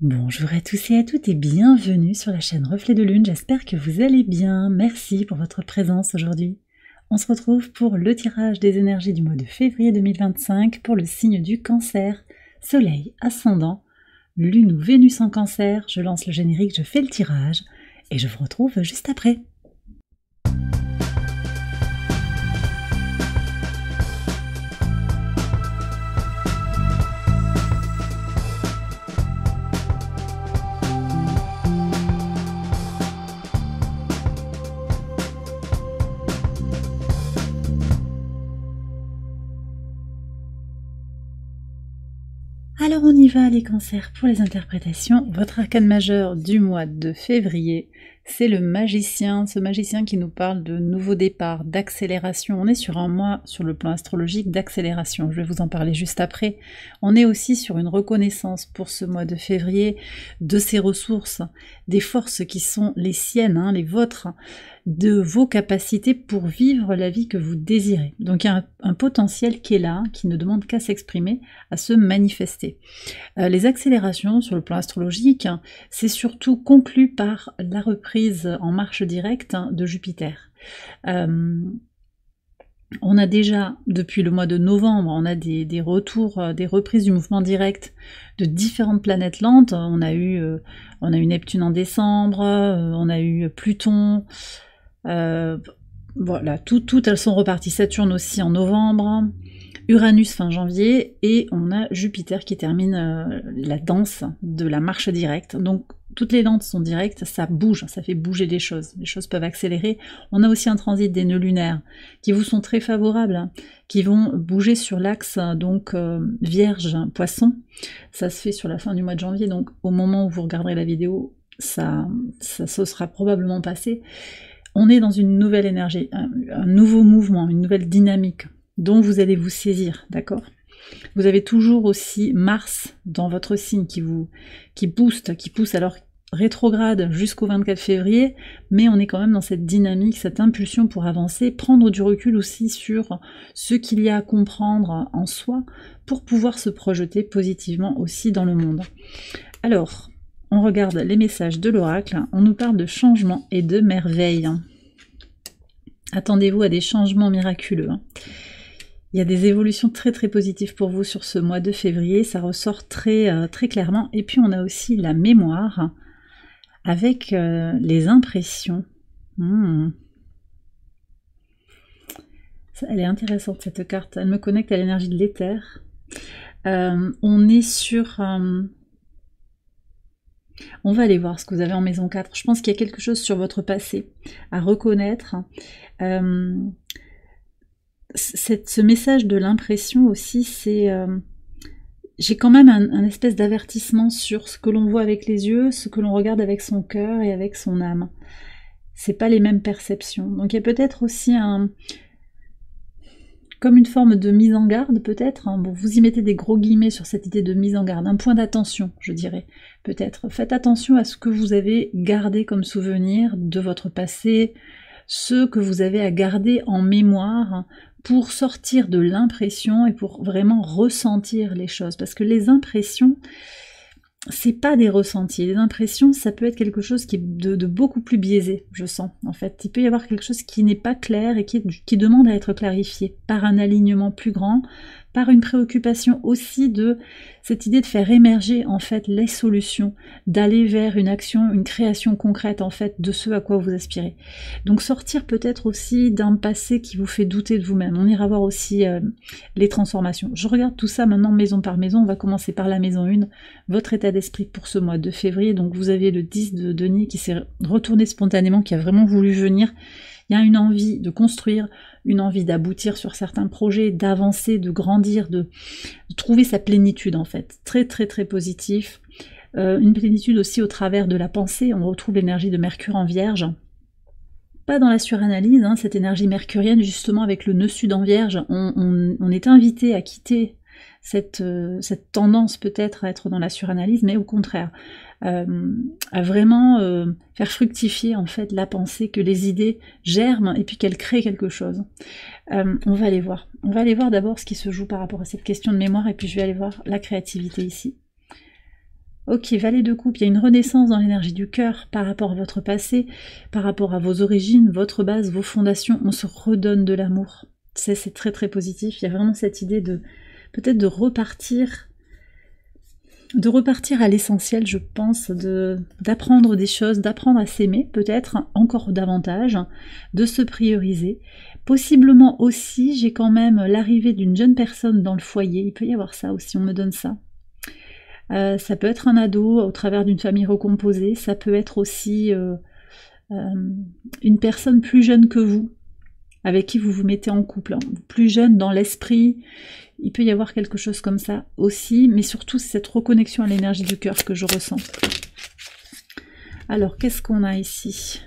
Bonjour à tous et à toutes et bienvenue sur la chaîne Reflet de Lune, j'espère que vous allez bien, merci pour votre présence aujourd'hui. On se retrouve pour le tirage des énergies du mois de février 2025 pour le signe du Cancer, Soleil ascendant, Lune ou Vénus en Cancer, je lance le générique, je fais le tirage et je vous retrouve juste après. Alors on y va les cancers pour les interprétations. Votre arcane majeur du mois de février, c'est le magicien, ce magicien qui nous parle de nouveau départ, d'accélération. On est sur un mois, sur le plan astrologique, d'accélération. Je vais vous en parler juste après. On est aussi sur une reconnaissance pour ce mois de février de ses ressources, des forces qui sont les siennes, les vôtres, de vos capacités pour vivre la vie que vous désirez. Donc il y a un potentiel qui est là, qui ne demande qu'à s'exprimer, à se manifester. Les accélérations sur le plan astrologique, c'est surtout conclu par la reprise en marche directe de Jupiter. On a déjà, depuis le mois de novembre, on a des retours, des reprises du mouvement direct de différentes planètes lentes. On a eu Neptune en décembre, on a eu Pluton, voilà, toutes elles sont reparties. Saturne aussi en novembre, Uranus fin janvier, et on a Jupiter qui termine la danse de la marche directe. Donc toutes les danses sont directes, ça bouge, ça fait bouger les choses peuvent accélérer. On a aussi un transit des nœuds lunaires qui vous sont très favorables, qui vont bouger sur l'axe donc Vierge, Poisson. Ça se fait sur la fin du mois de janvier, donc au moment où vous regarderez la vidéo, ça se sera probablement passé. On est dans une nouvelle énergie, un nouveau mouvement, une nouvelle dynamique dont vous allez vous saisir, d'accord? Vous avez toujours aussi Mars dans votre signe qui booste, qui pousse alors rétrograde jusqu'au 24 février, mais on est quand même dans cette dynamique, cette impulsion pour avancer, prendre du recul aussi sur ce qu'il y a à comprendre en soi pour pouvoir se projeter positivement aussi dans le monde. Alors, on regarde les messages de l'oracle, on nous parle de changement et de merveille. Attendez-vous à des changements miraculeux. Il y a des évolutions très très positives pour vous sur ce mois de février, ça ressort très, très clairement. Et puis on a aussi la mémoire avec les impressions. Elle est intéressante cette carte, elle me connecte à l'énergie de l'éther. On est sur... On va aller voir ce que vous avez en maison 4. Je pense qu'il y a quelque chose sur votre passé à reconnaître. Ce message de l'impression aussi, c'est... j'ai quand même un espèce d'avertissement sur ce que l'on voit avec les yeux, ce que l'on regarde avec son cœur et avec son âme. C'est pas les mêmes perceptions. Donc il y a peut-être aussi comme une forme de mise en garde peut-être, bon, vous y mettez des gros guillemets sur cette idée de mise en garde, un point d'attention je dirais, peut-être. Faites attention à ce que vous avez gardé comme souvenir de votre passé, ce que vous avez à garder en mémoire pour sortir de l'impression et pour vraiment ressentir les choses, parce que les impressions, c'est pas des ressentis. Les impressions, ça peut être quelque chose qui est de beaucoup plus biaisé, je sens, en fait. Il peut y avoir quelque chose qui n'est pas clair et qui demande à être clarifié par un alignement plus grand, par une préoccupation aussi de cette idée de faire émerger, en fait, les solutions, d'aller vers une action, une création concrète, en fait, de ce à quoi vous aspirez. Donc sortir peut-être aussi d'un passé qui vous fait douter de vous-même. On ira voir aussi les transformations. Je regarde tout ça maintenant maison par maison. On va commencer par la maison 1, votre état d'esprit pour ce mois de février. Donc vous avez le 10 de denier qui s'est retourné spontanément, qui a vraiment voulu venir. Il y a une envie de construire, une envie d'aboutir sur certains projets, d'avancer, de grandir, de trouver sa plénitude en fait. Très très très positif. Une plénitude aussi au travers de la pensée. On retrouve l'énergie de Mercure en Vierge. Pas dans la suranalyse, cette énergie mercurienne justement avec le nœud sud en Vierge. On est invité à quitter cette tendance peut-être à être dans la suranalyse, mais au contraire, à vraiment faire fructifier en fait la pensée, que les idées germent et puis qu'elles créent quelque chose. On va aller voir. On va aller voir d'abord ce qui se joue par rapport à cette question de mémoire, et puis je vais aller voir la créativité ici. Ok, Valet de coupe, il y a une renaissance dans l'énergie du cœur par rapport à votre passé, par rapport à vos origines, votre base, vos fondations. On se redonne de l'amour. C'est très très positif. Il y a vraiment cette idée de peut-être de repartir à l'essentiel, je pense, d'apprendre des choses, d'apprendre à s'aimer peut-être encore davantage, de se prioriser. Possiblement aussi, j'ai quand même l'arrivée d'une jeune personne dans le foyer. Il peut y avoir ça aussi, on me donne ça. Ça peut être un ado au travers d'une famille recomposée, ça peut être aussi une personne plus jeune que vous, avec qui vous vous mettez en couple, hein. Plus jeune dans l'esprit, il peut y avoir quelque chose comme ça aussi, mais surtout c'est cette reconnexion à l'énergie du cœur que je ressens. Alors, qu'est-ce qu'on a ici?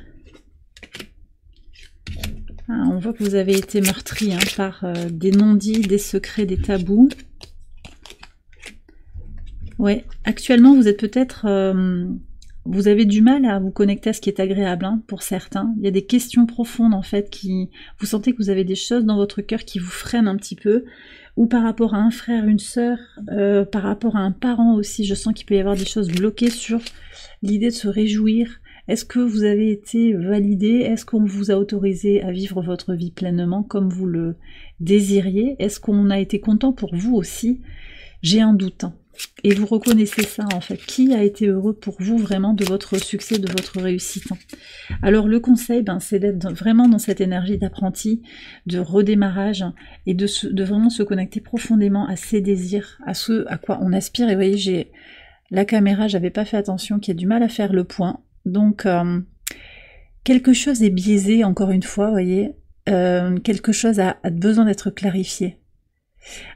On voit que vous avez été meurtri, hein, par des non-dits, des secrets, des tabous. Ouais, actuellement vous êtes peut-être... vous avez du mal à vous connecter à ce qui est agréable, hein, pour certains. Il y a des questions profondes en fait qui... Vous sentez que vous avez des choses dans votre cœur qui vous freinent un petit peu. Ou par rapport à un frère, une sœur, par rapport à un parent aussi. Je sens qu'il peut y avoir des choses bloquées sur l'idée de se réjouir. Est-ce que vous avez été validé? Est-ce qu'on vous a autorisé à vivre votre vie pleinement comme vous le désiriez? Est-ce qu'on a été content pour vous aussi? J'ai un doute, hein. Et vous reconnaissez ça en fait. Qui a été heureux pour vous vraiment de votre succès, de votre réussite? Alors le conseil, c'est d'être vraiment dans cette énergie d'apprenti, de redémarrage, et de vraiment se connecter profondément à ses désirs, à ce à quoi on aspire. Et vous voyez, j'ai la caméra, j'avais pas fait attention, qui a du mal à faire le point. Donc quelque chose est biaisé, encore une fois, vous voyez. Quelque chose a besoin d'être clarifié.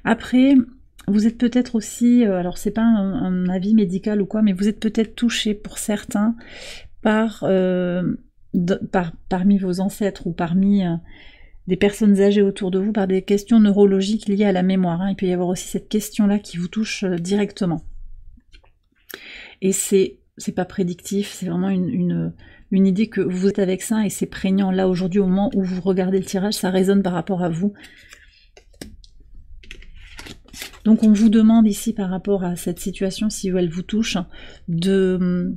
Après... Vous êtes peut-être aussi, alors c'est pas un avis médical ou quoi, mais vous êtes peut-être touché pour certains parmi vos ancêtres ou parmi des personnes âgées autour de vous par des questions neurologiques liées à la mémoire, hein. Il peut y avoir aussi cette question-là qui vous touche directement. Et c'est pas prédictif, c'est vraiment une idée que vous êtes avec ça et c'est prégnant là aujourd'hui au moment où vous regardez le tirage, ça résonne par rapport à vous. Donc on vous demande ici par rapport à cette situation, si elle vous touche, de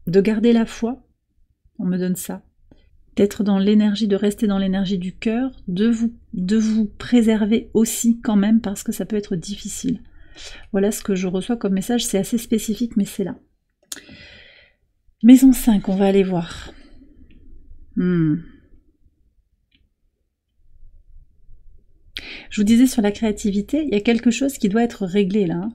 garder la foi, on me donne ça, d'être dans l'énergie, de rester dans l'énergie du cœur, de vous préserver aussi quand même, parce que ça peut être difficile. Voilà ce que je reçois comme message, c'est assez spécifique, mais c'est là. Maison 5, on va aller voir. Je vous disais sur la créativité, il y a quelque chose qui doit être réglé là, hein.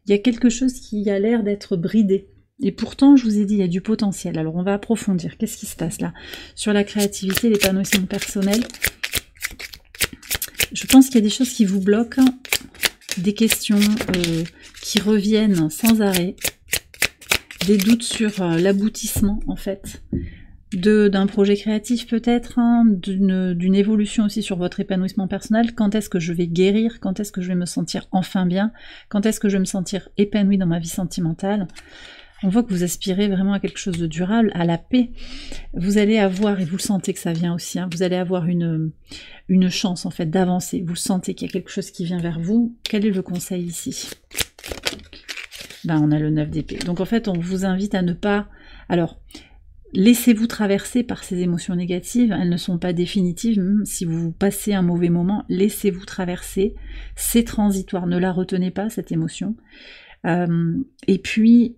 Il y a quelque chose qui a l'air d'être bridé. Et pourtant, je vous ai dit, il y a du potentiel. Alors, on va approfondir. Qu'est-ce qui se passe là? Sur la créativité, l'épanouissement personnel, je pense qu'il y a des choses qui vous bloquent, des questions qui reviennent sans arrêt, des doutes sur l'aboutissement, en fait, d'un projet créatif peut-être, hein, d'une évolution aussi sur votre épanouissement personnel. Quand est-ce que je vais guérir? Quand est-ce que je vais me sentir enfin bien? Quand est-ce que je vais me sentir épanouie dans ma vie sentimentale? On voit que vous aspirez vraiment à quelque chose de durable, à la paix. Vous allez avoir, et vous le sentez que ça vient aussi, hein, vous allez avoir une chance en fait d'avancer. Vous sentez qu'il y a quelque chose qui vient vers vous. Quel est le conseil ici? On a le 9 d'épée. Donc en fait, on vous invite à ne pas... Alors... Laissez-vous traverser par ces émotions négatives, elles ne sont pas définitives, même si vous passez un mauvais moment, laissez-vous traverser, c'est transitoire, ne la retenez pas cette émotion. Et puis,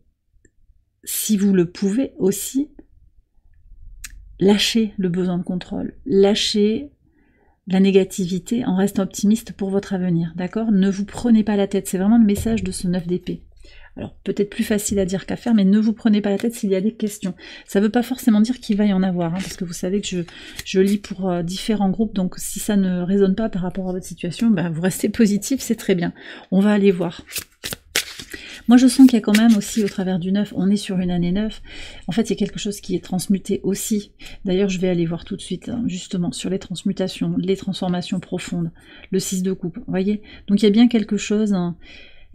si vous le pouvez aussi, lâchez le besoin de contrôle, lâchez la négativité en restant optimiste pour votre avenir, d'accord? Ne vous prenez pas la tête, c'est vraiment le message de ce 9 d'épée. Alors peut-être plus facile à dire qu'à faire, mais ne vous prenez pas la tête s'il y a des questions. Ça ne veut pas forcément dire qu'il va y en avoir, hein, parce que vous savez que je lis pour différents groupes, donc si ça ne résonne pas par rapport à votre situation, vous restez positif, c'est très bien. On va aller voir. Moi je sens qu'il y a quand même aussi au travers du 9, on est sur une année 9, en fait il y a quelque chose qui est transmuté aussi. D'ailleurs je vais aller voir tout de suite, hein, justement, sur les transmutations, les transformations profondes, le 6 de coupe, vous voyez? Donc il y a bien quelque chose... hein,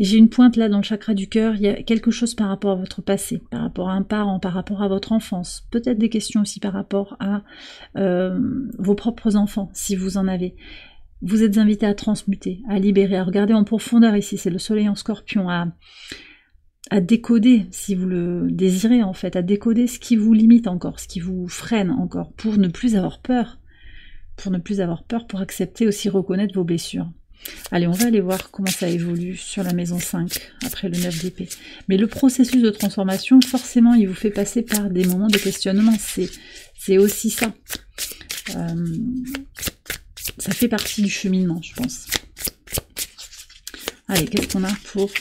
et j'ai une pointe là dans le chakra du cœur, il y a quelque chose par rapport à votre passé, par rapport à un parent, par rapport à votre enfance, peut-être des questions aussi par rapport à vos propres enfants, si vous en avez. vous êtes invité à transmuter, à libérer, à regarder en profondeur ici, c'est le soleil en scorpion, à décoder, si vous le désirez en fait, à décoder ce qui vous limite encore, ce qui vous freine encore, pour ne plus avoir peur, pour accepter aussi reconnaître vos blessures. Allez, on va aller voir comment ça évolue sur la maison 5, après le 9 d'épée. Mais le processus de transformation, forcément, il vous fait passer par des moments de questionnement, c'est aussi ça. Ça fait partie du cheminement, je pense. Allez, qu'est-ce qu'on a pour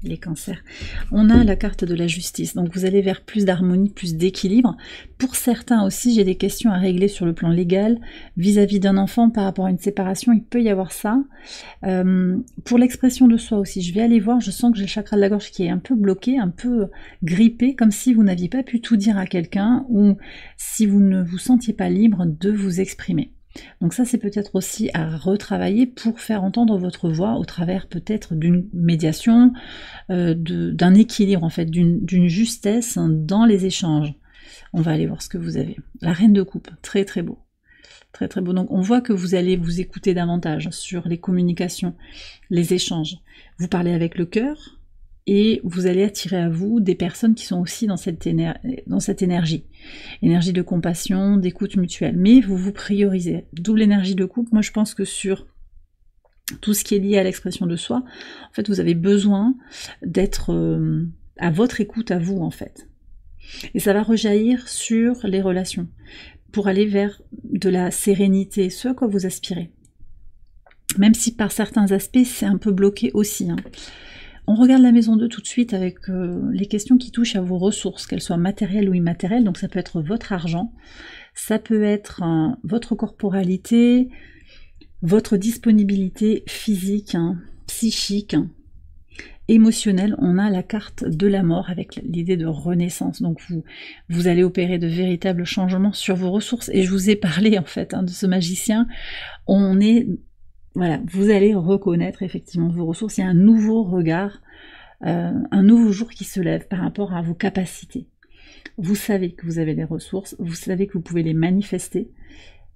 les cancers? On a la carte de la justice, donc vous allez vers plus d'harmonie, plus d'équilibre. Pour certains aussi, j'ai des questions à régler sur le plan légal, vis-à-vis d'un enfant par rapport à une séparation, il peut y avoir ça. Pour l'expression de soi aussi, je vais aller voir, je sens que j'ai le chakra de la gorge qui est un peu bloqué, un peu grippé, comme si vous n'aviez pas pu tout dire à quelqu'un, ou si vous ne vous sentiez pas libre de vous exprimer. Donc ça, c'est peut-être aussi à retravailler pour faire entendre votre voix au travers peut-être d'une médiation, d'un équilibre en fait, d'une justesse dans les échanges. On va aller voir ce que vous avez. La reine de coupe, très très beau. Très très beau. Donc on voit que vous allez vous écouter davantage sur les communications, les échanges. Vous parlez avec le cœur, et vous allez attirer à vous des personnes qui sont aussi dans cette énergie. Énergie de compassion, d'écoute mutuelle. Mais vous vous priorisez. Double énergie de couple, moi je pense que sur tout ce qui est lié à l'expression de soi, en fait vous avez besoin d'être à votre écoute à vous en fait. Et ça va rejaillir sur les relations, pour aller vers de la sérénité, ce à quoi vous aspirez. Même si par certains aspects c'est un peu bloqué aussi, hein. On regarde la maison 2 tout de suite avec les questions qui touchent à vos ressources, qu'elles soient matérielles ou immatérielles. Donc ça peut être votre argent, ça peut être votre corporalité, votre disponibilité physique, psychique, émotionnelle. On a la carte de la mort avec l'idée de renaissance. Donc vous allez opérer de véritables changements sur vos ressources. Et je vous ai parlé en fait de ce magicien. Voilà, vous allez reconnaître effectivement vos ressources, il y a un nouveau regard, un nouveau jour qui se lève par rapport à vos capacités. Vous savez que vous avez des ressources, vous savez que vous pouvez les manifester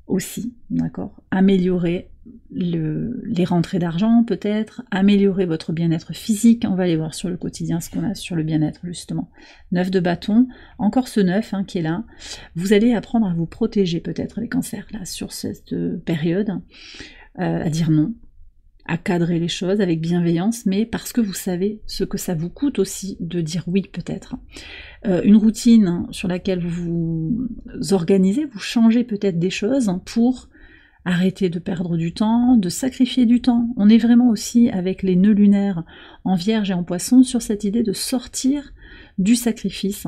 aussi, d'accord? Améliorer les rentrées d'argent peut-être, améliorer votre bien-être physique, on va aller voir sur le quotidien ce qu'on a sur le bien-être justement. 9 de bâton, encore ce 9 qui est là, vous allez apprendre à vous protéger peut-être les cancers là sur cette période. À dire non, à cadrer les choses avec bienveillance, mais parce que vous savez ce que ça vous coûte aussi de dire oui peut-être. Une routine sur laquelle vous vous organisez, vous changez peut-être des choses pour arrêter de perdre du temps, de sacrifier du temps. On est vraiment aussi avec les nœuds lunaires en Vierge et en Poisson sur cette idée de sortir du sacrifice,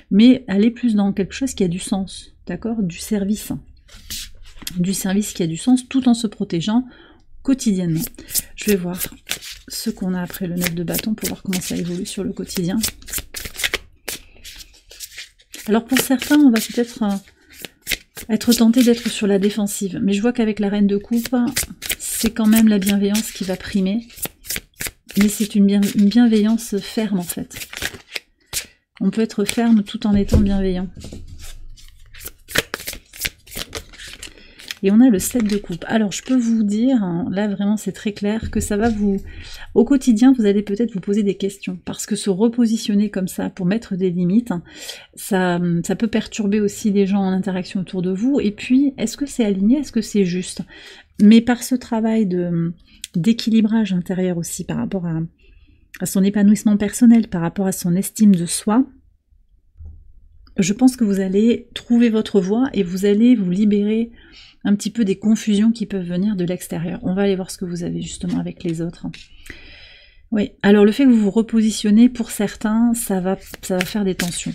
mais aller plus dans quelque chose qui a du sens, d'accord, du service qui a du sens tout en se protégeant quotidiennement. Je vais voir ce qu'on a après le 9 de bâton pour voir comment ça évolue sur le quotidien. Alors pour certains, on va peut-être être tenté d'être sur la défensive, mais je vois qu'avec la reine de coupe, c'est quand même la bienveillance qui va primer, mais c'est une bienveillance ferme en fait. On peut être ferme tout en étant bienveillant. Et on a le 7 de coupe. Alors je peux vous dire, là vraiment c'est très clair, que ça va vous... Au quotidien, vous allez peut-être vous poser des questions, parce que se repositionner comme ça pour mettre des limites, ça peut perturber aussi les gens en interaction autour de vous. Et puis, est-ce que c'est aligné? Est-ce que c'est juste? Mais par ce travail d'équilibrage intérieur aussi, par rapport à son épanouissement personnel, par rapport à son estime de soi, je pense que vous allez trouver votre voie et vous allez vous libérer un petit peu des confusions qui peuvent venir de l'extérieur. On va aller voir ce que vous avez justement avec les autres. Oui, alors le fait que vous vous repositionnez, pour certains, ça va faire des tensions.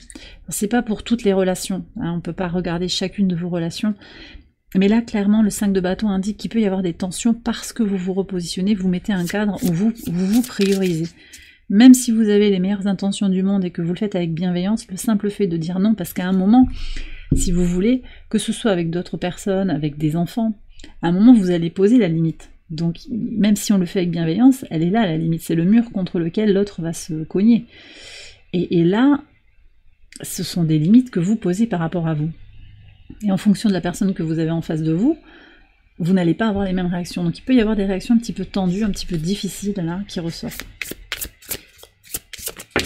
C'est pas pour toutes les relations, on ne peut pas regarder chacune de vos relations, mais là, clairement, le 5 de bâton indique qu'il peut y avoir des tensions parce que vous vous repositionnez, vous mettez un cadre où vous priorisez. Même si vous avez les meilleures intentions du monde et que vous le faites avec bienveillance, le simple fait de dire non, parce qu'à un moment, si vous voulez, que ce soit avec d'autres personnes, avec des enfants, à un moment vous allez poser la limite. Donc même si on le fait avec bienveillance, elle est là la limite, c'est le mur contre lequel l'autre va se cogner. Et là, ce sont des limites que vous posez par rapport à vous. Et en fonction de la personne que vous avez en face de vous, vous n'allez pas avoir les mêmes réactions. Donc il peut y avoir des réactions un petit peu tendues, un petit peu difficiles là, qui ressortent.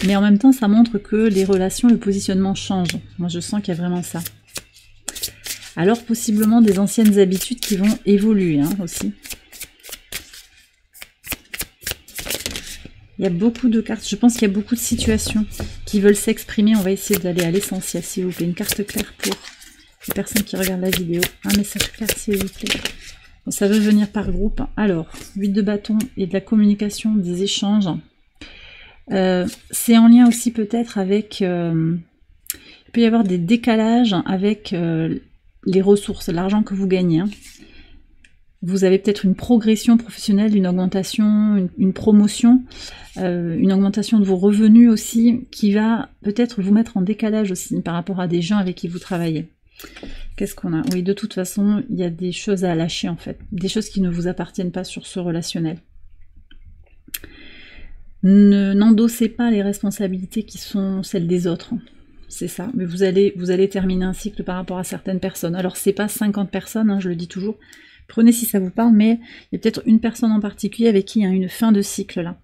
Mais en même temps, ça montre que les relations, le positionnement change. Moi, je sens qu'il y a vraiment ça. Alors, possiblement des anciennes habitudes qui vont évoluer hein, aussi. Il y a beaucoup de cartes. Je pense qu'il y a beaucoup de situations qui veulent s'exprimer. On va essayer d'aller à l'essentiel, s'il vous plaît. Une carte claire pour les personnes qui regardent la vidéo. Un message clair, s'il vous plaît. Bon, ça veut venir par groupe. Alors, 8 de bâton et de la communication, des échanges. C'est en lien aussi peut-être avec... il peut y avoir des décalages avec les ressources, l'argent que vous gagnez. Hein. Vous avez peut-être une progression professionnelle, une augmentation, une promotion, une augmentation de vos revenus aussi, qui va peut-être vous mettre en décalage aussi par rapport à des gens avec qui vous travaillez. Qu'est-ce qu'on a? Oui, de toute façon, il y a des choses à lâcher en fait, des choses qui ne vous appartiennent pas sur ce relationnel. N'endossez pas les responsabilités qui sont celles des autres. C'est ça, mais vous allez terminer un cycle par rapport à certaines personnes. Alors c'est pas 50 personnes, hein, je le dis toujours. Prenez si ça vous parle, mais il y a peut-être une personne en particulier avec qui il y a une fin de cycle là.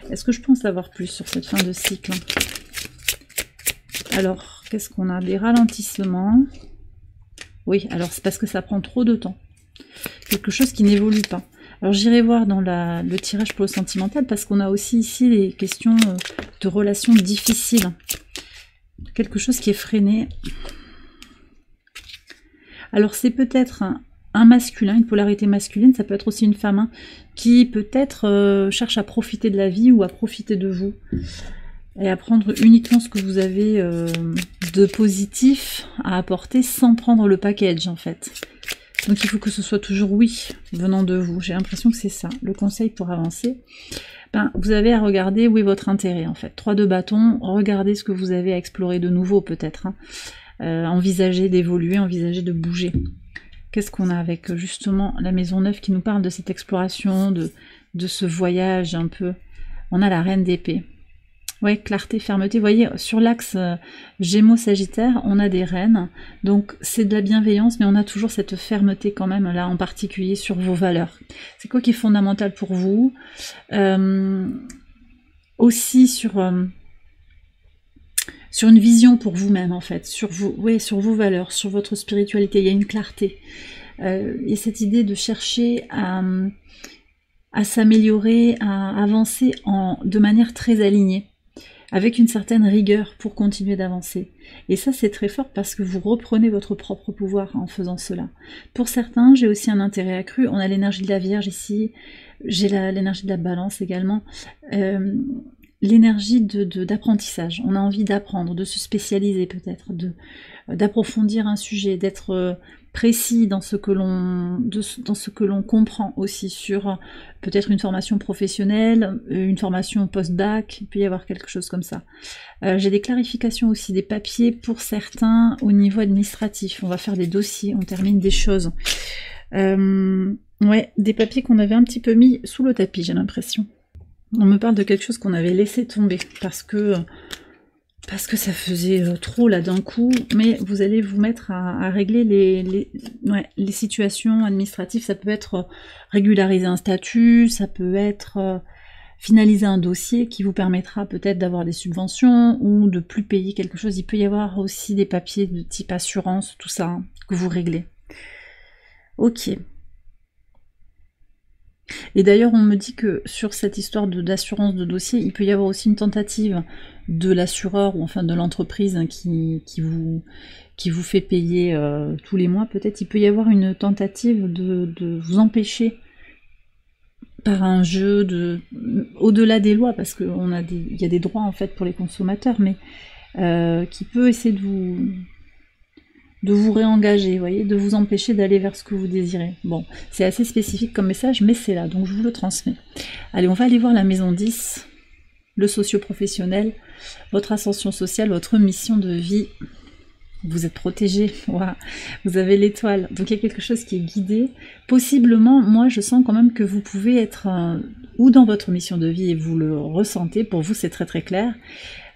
Est-ce que je pense savoir plus sur cette fin de cycle? Alors, qu'est-ce qu'on a? Des ralentissements. Oui, alors c'est parce que ça prend trop de temps. Quelque chose qui n'évolue pas. Alors j'irai voir dans le tirage pour le sentimental, parce qu'on a aussi ici les questions de relations difficiles. Quelque chose qui est freiné. Alors c'est peut-être un masculin, une polarité masculine, ça peut être aussi une femme, hein, qui peut-être cherche à profiter de la vie ou à profiter de vous. Et à prendre uniquement ce que vous avez de positif à apporter sans prendre le package en fait. Donc il faut que ce soit toujours oui venant de vous. J'ai l'impression que c'est ça. Le conseil pour avancer, ben, vous avez à regarder où est votre intérêt en fait. 3 de bâton, regardez ce que vous avez à explorer de nouveau peut-être. Hein. Envisagez d'évoluer, envisagez de bouger. Qu'est-ce qu'on a avec justement la maison 9 qui nous parle de cette exploration, de ce voyage un peu. On a la reine d'épée. Ouais, clarté, fermeté. Vous voyez, sur l'axe Gémeaux-Sagittaire, on a des reines. Donc, c'est de la bienveillance, mais on a toujours cette fermeté quand même, là, en particulier sur vos valeurs. C'est quoi qui est fondamental pour vous? Aussi sur une vision pour vous-même, en fait. Sur vos valeurs, sur votre spiritualité. Il y a une clarté. Il y a cette idée de chercher à s'améliorer, à avancer de manière très alignée, avec une certaine rigueur pour continuer d'avancer. Et ça, c'est très fort parce que vous reprenez votre propre pouvoir en faisant cela. Pour certains, j'ai aussi un intérêt accru. On a l'énergie de la Vierge ici, j'ai l'énergie de la Balance également. L'énergie d'apprentissage. On a envie d'apprendre, de se spécialiser peut-être, d'approfondir un sujet, d'être précis dans ce que l'on comprend aussi sur peut-être une formation professionnelle, une formation post-bac, il peut y avoir quelque chose comme ça. J'ai des clarifications aussi, des papiers pour certains au niveau administratif. On va faire des dossiers, on termine des choses. Ouais, des papiers qu'on avait un petit peu mis sous le tapis, j'ai l'impression. On me parle de quelque chose qu'on avait laissé tomber parce que ça faisait trop là d'un coup, mais vous allez vous mettre à régler les situations administratives. Ça peut être régulariser un statut, ça peut être finaliser un dossier qui vous permettra peut-être d'avoir des subventions ou de plus payer quelque chose. Il peut y avoir aussi des papiers de type assurance, tout ça, hein, que vous réglez. Ok. Et d'ailleurs, on me dit que sur cette histoire d'assurance de dossier, il peut y avoir aussi une tentative de l'assureur ou enfin de l'entreprise hein, qui vous fait payer tous les mois. Peut-être il peut y avoir une tentative de vous empêcher par un jeu au-delà des lois, parce qu'il y a des droits en fait pour les consommateurs, mais qui peut essayer de vous réengager, vous voyez, de vous empêcher d'aller vers ce que vous désirez. Bon, c'est assez spécifique comme message, mais c'est là, donc je vous le transmets. Allez, on va aller voir la maison 10, le socio-professionnel, votre ascension sociale, votre mission de vie. Vous êtes protégé, wow. Vous avez l'étoile, donc il y a quelque chose qui est guidé. Possiblement, moi je sens quand même que vous pouvez être ou dans votre mission de vie et vous le ressentez, pour vous c'est très très clair,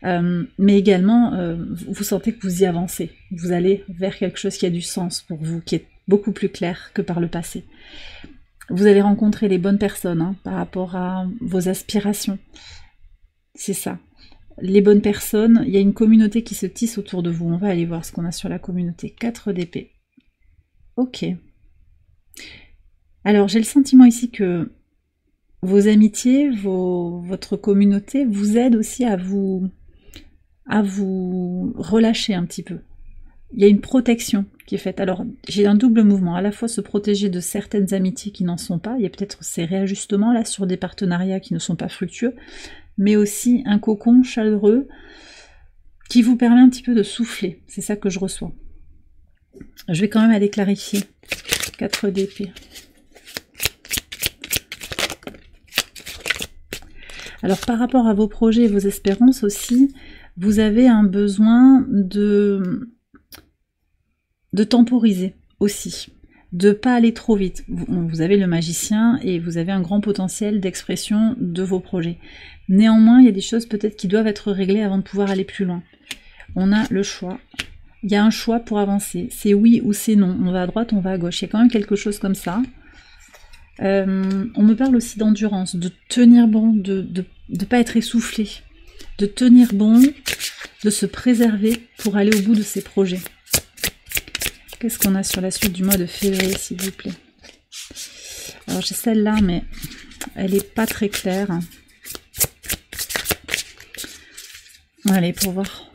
mais également vous sentez que vous y avancez, vous allez vers quelque chose qui a du sens pour vous, qui est beaucoup plus clair que par le passé. Vous allez rencontrer les bonnes personnes hein, par rapport à vos aspirations. C'est ça. Les bonnes personnes, il y a une communauté qui se tisse autour de vous. On va aller voir ce qu'on a sur la communauté. 4 d'épée. Ok. Alors, j'ai le sentiment ici que vos amitiés, votre communauté vous aident aussi à vous relâcher un petit peu. Il y a une protection qui est faite. Alors, j'ai un double mouvement. À la fois se protéger de certaines amitiés qui n'en sont pas. Il y a peut-être ces réajustements là sur des partenariats qui ne sont pas fructueux. Mais aussi un cocon chaleureux qui vous permet un petit peu de souffler. C'est ça que je reçois. Je vais quand même aller clarifier. 4 d'épée. Alors, par rapport à vos projets et vos espérances aussi, vous avez un besoin de temporiser aussi, de pas aller trop vite. Vous avez le magicien et vous avez un grand potentiel d'expression de vos projets. Néanmoins, il y a des choses peut-être qui doivent être réglées avant de pouvoir aller plus loin. On a le choix. Il y a un choix pour avancer. C'est oui ou c'est non. On va à droite, on va à gauche. Il y a quand même quelque chose comme ça. On me parle aussi d'endurance, de tenir bon, de ne pas être essoufflé, de tenir bon, de se préserver pour aller au bout de ses projets. Qu'est-ce qu'on a sur la suite du mois de février, s'il vous plaît? Alors j'ai celle-là, mais elle n'est pas très claire. Allez, pour voir.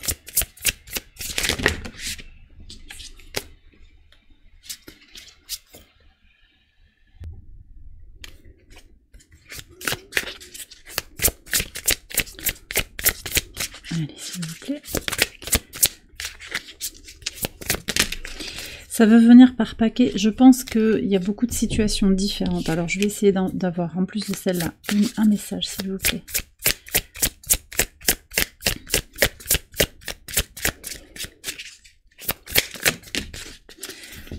Allez, s'il vous plaît. Ça veut venir par paquet. Je pense qu'il y a beaucoup de situations différentes. Alors, je vais essayer d'avoir, en plus de celle-là, un message, s'il vous plaît.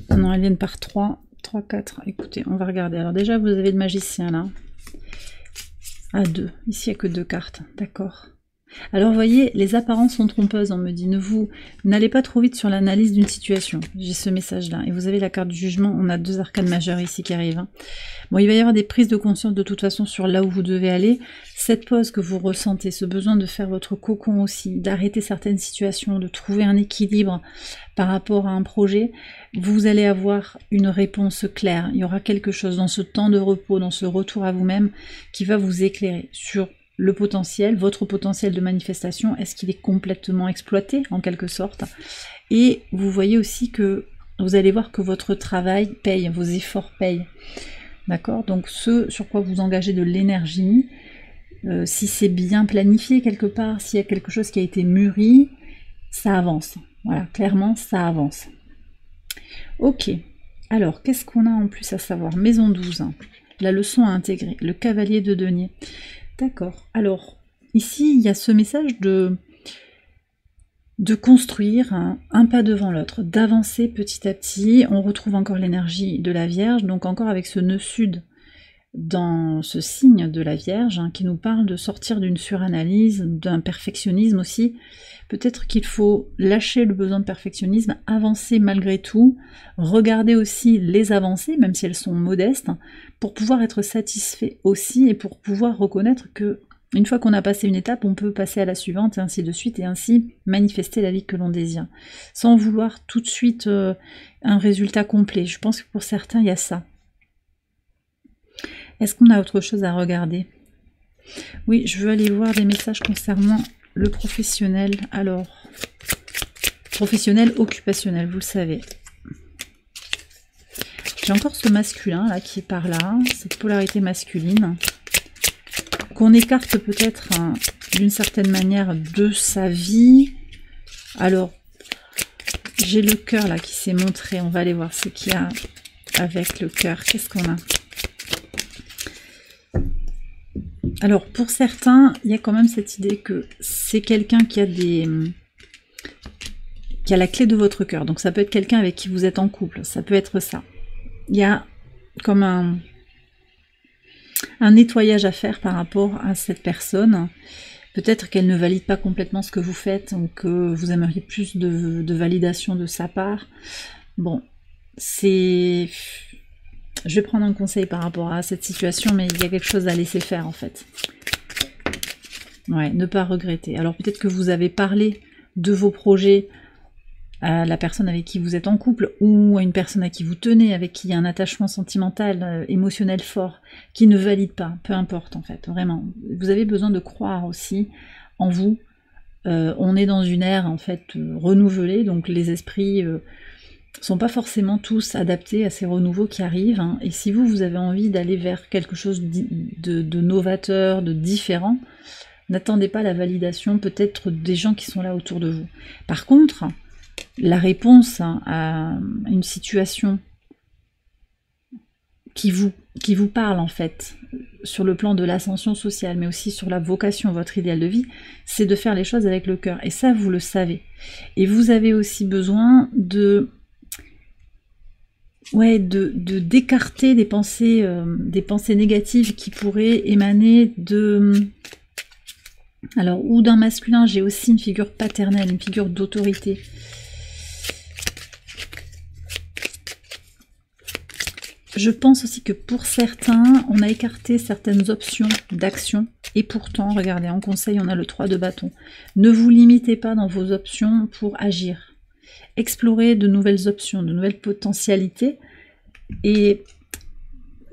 Non, elles viennent par 3, 3, 4. Écoutez, on va regarder. Alors déjà, vous avez le magicien, là. À 2. Ici, il n'y a que 2 cartes. D'accord. Alors, vous voyez, les apparences sont trompeuses, on me dit. N'allez pas trop vite sur l'analyse d'une situation. J'ai ce message-là. Et vous avez la carte du jugement. On a 2 arcanes majeures ici qui arrivent. Hein. Bon, il va y avoir des prises de conscience de toute façon sur là où vous devez aller. Cette pause que vous ressentez, ce besoin de faire votre cocon aussi, d'arrêter certaines situations, de trouver un équilibre par rapport à un projet, vous allez avoir une réponse claire. Il y aura quelque chose dans ce temps de repos, dans ce retour à vous-même qui va vous éclairer sur le potentiel, votre potentiel de manifestation. Est-ce qu'il est complètement exploité en quelque sorte? Et vous voyez aussi que vous allez voir que votre travail paye, vos efforts payent. D'accord? Donc ce sur quoi vous engagez de l'énergie, si c'est bien planifié quelque part, s'il y a quelque chose qui a été mûri, ça avance. Voilà, clairement, ça avance. Ok. Alors, qu'est-ce qu'on a en plus à savoir? Maison 12. La leçon à intégrer. Le cavalier de denier. D'accord. Alors, ici, il y a ce message de construire un pas devant l'autre, d'avancer petit à petit. On retrouve encore l'énergie de la Vierge, donc encore avec ce nœud sud dans ce signe de la Vierge, qui nous parle de sortir d'une suranalyse, d'un perfectionnisme aussi. Peut-être qu'il faut lâcher le besoin de perfectionnisme, avancer malgré tout, regarder aussi les avancées, même si elles sont modestes, pour pouvoir être satisfait aussi et pour pouvoir reconnaître que une fois qu'on a passé une étape, on peut passer à la suivante et ainsi de suite, et ainsi manifester la vie que l'on désire, sans vouloir tout de suite un résultat complet. Je pense que pour certains, il y a ça. Est-ce qu'on a autre chose à regarder? Oui, je veux aller voir des messages concernant le professionnel. Alors, professionnel, occupationnel, vous le savez. J'ai encore ce masculin là qui est par là, cette polarité masculine, qu'on écarte peut-être d'une certaine manière de sa vie. Alors, j'ai le cœur là qui s'est montré, on va aller voir ce qu'il y a avec le cœur. Qu'est-ce qu'on a? Alors, pour certains, il y a quand même cette idée que c'est quelqu'un qui a la clé de votre cœur. Donc, ça peut être quelqu'un avec qui vous êtes en couple. Ça peut être ça. Il y a comme un nettoyage à faire par rapport à cette personne. Peut-être qu'elle ne valide pas complètement ce que vous faites, ou que vous aimeriez plus de validation de sa part. Bon, c'est... Je vais prendre un conseil par rapport à cette situation, mais il y a quelque chose à laisser faire en fait. Ouais, ne pas regretter. Alors peut-être que vous avez parlé de vos projets à la personne avec qui vous êtes en couple, ou à une personne à qui vous tenez, avec qui il y a un attachement sentimental, émotionnel fort, qui ne valide pas, peu importe en fait, vraiment. Vous avez besoin de croire aussi en vous. On est dans une ère en fait renouvelée, donc les esprits sont pas forcément tous adaptés à ces renouveaux qui arrivent, hein. Et si vous avez envie d'aller vers quelque chose de novateur, de différent, n'attendez pas la validation peut-être des gens qui sont là autour de vous. Par contre, la réponse à une situation qui vous parle en fait, sur le plan de l'ascension sociale, mais aussi sur la vocation, votre idéal de vie, c'est de faire les choses avec le cœur. Et ça, vous le savez. Et vous avez aussi besoin d'écarter des pensées négatives qui pourraient émaner de... Alors, ou d'un masculin, j'ai aussi une figure paternelle, une figure d'autorité. Je pense aussi que pour certains, on a écarté certaines options d'action. Et pourtant, regardez, en conseil, on a le 3 de bâton. Ne vous limitez pas dans vos options pour agir. Explorez de nouvelles options, de nouvelles potentialités. Et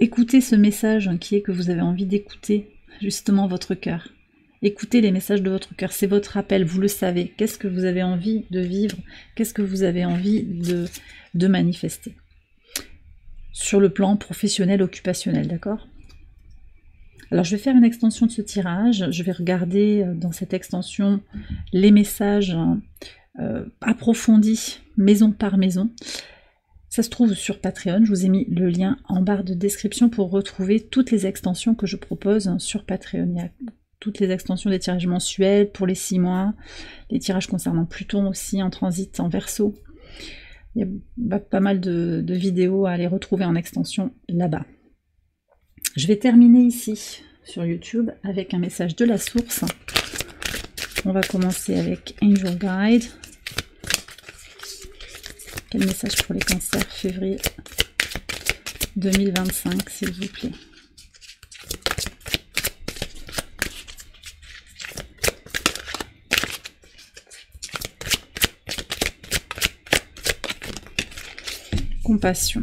écoutez ce message qui est que vous avez envie d'écouter justement votre cœur. Écoutez les messages de votre cœur, c'est votre appel, vous le savez. Qu'est-ce que vous avez envie de vivre? Qu'est-ce que vous avez envie de manifester? Sur le plan professionnel, occupationnel, d'accord? Alors je vais faire une extension de ce tirage, je vais regarder dans cette extension les messages approfondis, maison par maison. Ça se trouve sur Patreon, je vous ai mis le lien en barre de description pour retrouver toutes les extensions que je propose sur Patreon. Il y a toutes les extensions des tirages mensuels pour les 6 mois, les tirages concernant Pluton aussi en transit en Verseau. Il y a pas mal de vidéos à aller retrouver en extension là-bas. Je vais terminer ici sur YouTube avec un message de la source. On va commencer avec Angel Guide. Quel message pour les cancers février 2025, s'il vous plaît? Compassion.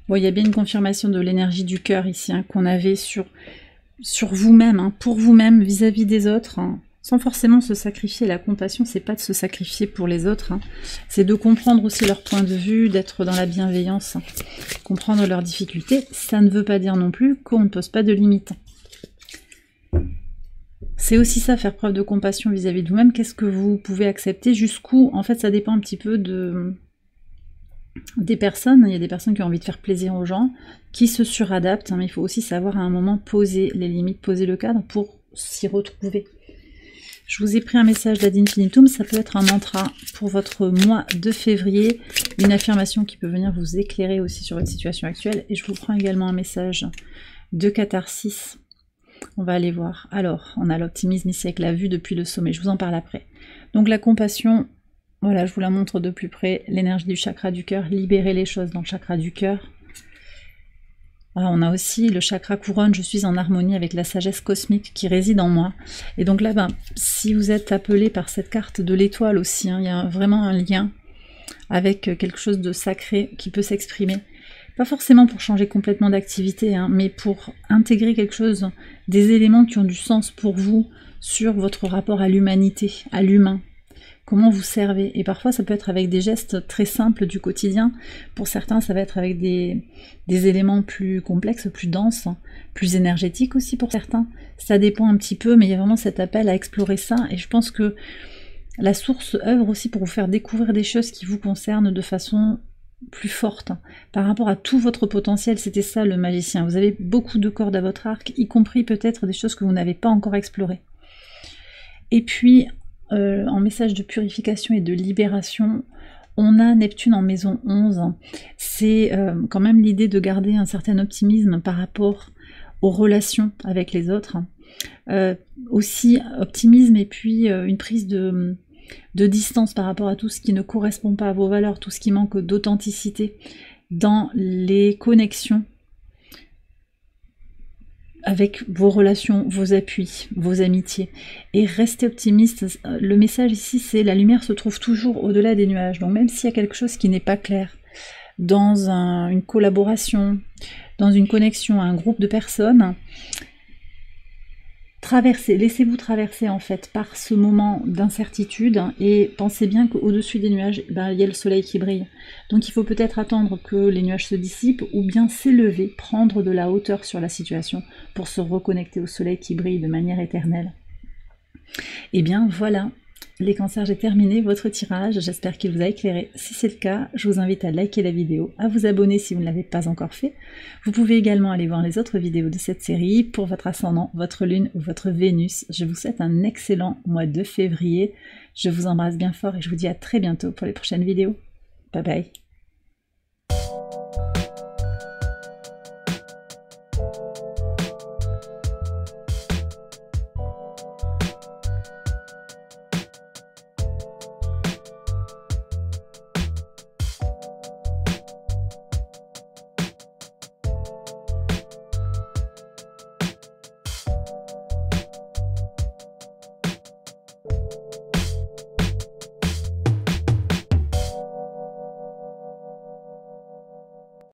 Bon, il y a bien une confirmation de l'énergie du cœur ici, hein, qu'on avait sur vous-même, hein, pour vous-même, vis-à-vis des autres, hein, sans forcément se sacrifier. La compassion, c'est pas de se sacrifier pour les autres, hein, c'est de comprendre aussi leur point de vue, d'être dans la bienveillance, hein, comprendre leurs difficultés. Ça ne veut pas dire non plus qu'on ne pose pas de limites. C'est aussi ça, faire preuve de compassion vis-à-vis de vous-même. Qu'est-ce que vous pouvez accepter, jusqu'où? En fait, ça dépend un petit peu des personnes. Il y a des personnes qui ont envie de faire plaisir aux gens, qui se suradaptent, hein, mais il faut aussi savoir à un moment poser les limites, poser le cadre pour s'y retrouver. Je vous ai pris un message d'Ad Infinitum, ça peut être un mantra pour votre mois de février, une affirmation qui peut venir vous éclairer aussi sur votre situation actuelle, et je vous prends également un message de catharsis. On va aller voir. Alors, on a l'optimisme ici avec la vue depuis le sommet, je vous en parle après. Donc la compassion, voilà, je vous la montre de plus près, l'énergie du chakra du cœur, libérer les choses dans le chakra du cœur. Ah, on a aussi le chakra couronne, je suis en harmonie avec la sagesse cosmique qui réside en moi. Et donc là, ben, si vous êtes appelé par cette carte de l'étoile aussi, hein, il y a vraiment un lien avec quelque chose de sacré qui peut s'exprimer. Pas forcément pour changer complètement d'activité, hein, mais pour intégrer quelque chose, des éléments qui ont du sens pour vous sur votre rapport à l'humanité, à l'humain. Comment vous servez. Et parfois, ça peut être avec des gestes très simples du quotidien. Pour certains, ça va être avec des éléments plus complexes, plus denses, plus énergétiques aussi pour certains. Ça dépend un petit peu, mais il y a vraiment cet appel à explorer ça. Et je pense que la source œuvre aussi pour vous faire découvrir des choses qui vous concernent de façon plus forte. Par rapport à tout votre potentiel, c'était ça le magicien. Vous avez beaucoup de cordes à votre arc, y compris peut-être des choses que vous n'avez pas encore explorées. Et puis, en message de purification et de libération, on a Neptune en maison 11. C'est quand même l'idée de garder un certain optimisme par rapport aux relations avec les autres. Aussi optimisme et puis une prise de de distance par rapport à tout ce qui ne correspond pas à vos valeurs, tout ce qui manque d'authenticité dans les connexions avec vos relations, vos appuis, vos amitiés. Et restez optimiste. Le message ici, c'est la lumière se trouve toujours au-delà des nuages. Donc même s'il y a quelque chose qui n'est pas clair dans une collaboration, dans une connexion à un groupe de personnes, traversez, laissez-vous traverser en fait par ce moment d'incertitude et pensez bien qu'au-dessus des nuages, il y a le soleil qui brille. Donc il faut peut-être attendre que les nuages se dissipent ou bien s'élever, prendre de la hauteur sur la situation pour se reconnecter au soleil qui brille de manière éternelle. Et bien voilà, les cancers, j'ai terminé votre tirage, j'espère qu'il vous a éclairé. Si c'est le cas, je vous invite à liker la vidéo, à vous abonner si vous ne l'avez pas encore fait. Vous pouvez également aller voir les autres vidéos de cette série pour votre ascendant, votre lune ou votre Vénus. Je vous souhaite un excellent mois de février. Je vous embrasse bien fort et je vous dis à très bientôt pour les prochaines vidéos. Bye bye.